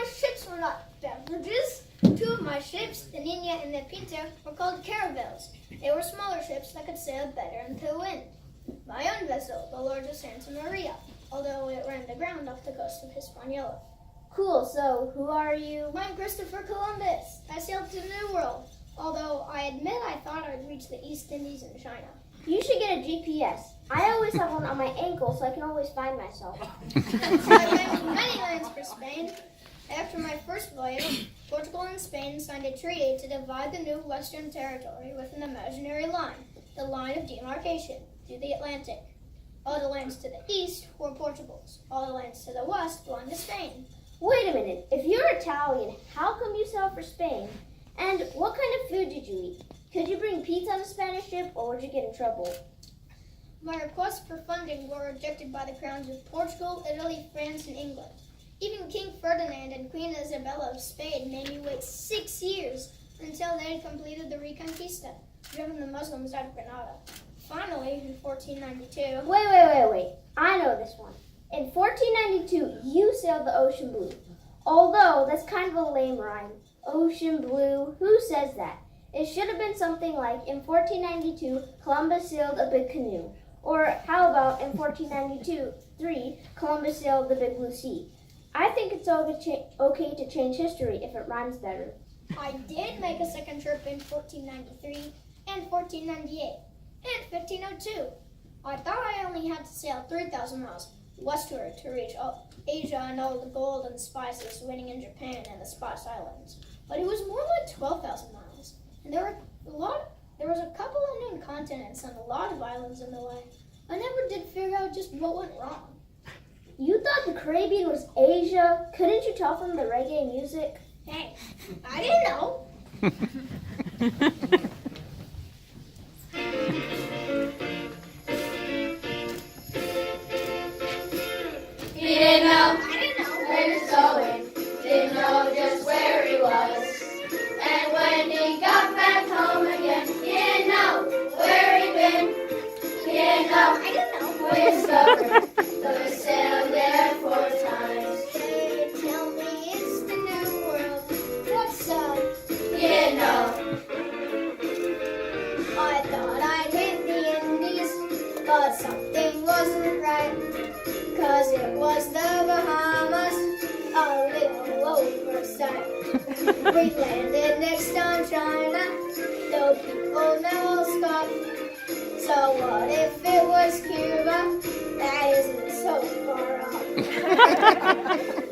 ships were not beverages. Two of my ships, the Nina and the Pinta, were called caravels. They were smaller ships that could sail better into the wind. My own vessel, the largest Santa Maria, although it ran aground off the coast of Hispaniola. Cool, so who are you? I'm Christopher Columbus. I sailed to the New World, although I admit I thought I'd reach the East Indies and China. You should get a GPS. I always have one on my ankle so I can always find myself. I've been to many lands for Spain. After my first voyage, Portugal and Spain signed a treaty to divide the new Western Territory with an imaginary line, the line of demarcation, through the Atlantic. All the lands to the east were Portugal's. All the lands to the west belonged to Spain. Wait a minute. If you're Italian, how come you sailed for Spain? And what kind of food did you eat? Could you bring pizza on a Spanish ship, or would you get in trouble? My requests for funding were rejected by the crowns of Portugal, Italy, France, and England. Even King Ferdinand and Queen Isabella of Spain made me wait 6 years until they had completed the Reconquista, driven the Muslims out of Granada. Finally, in 1492... Wait. I know this one. In 1492, you sailed the Ocean Blue. Although, that's kind of a lame rhyme. Ocean Blue, who says that? It should have been something like, in 1492, Columbus sailed a big canoe. Or how about in 1492, Columbus sailed the Big Blue Sea. I think it's okay to change history if it rhymes better. I did make a second trip in 1493 and 1498 and 1502. I thought I only had to sail 3,000 miles westward to reach Asia and all the gold and spices waiting in Japan and the Spice Islands. But it was more like 12,000 miles, and there was a couple unknown continents and a lot of islands in the way. I never did figure out just what went wrong. You thought the Caribbean was Asia? Couldn't you tell from the reggae music? Hey, I didn't know. He didn't know where he was going, didn't know just where he was. And when he got back home again, he didn't know where he'd been. He didn't know what he discovered, though he sailed there 4 times. They tell me it's the new world. What's up? He didn't know. I thought I'd hit the Indies, but something wasn't right. 'Cause it was the Bahamas, a little oversight. We landed next on China, though people now scoff. So what if it was Cuba? That isn't so far off.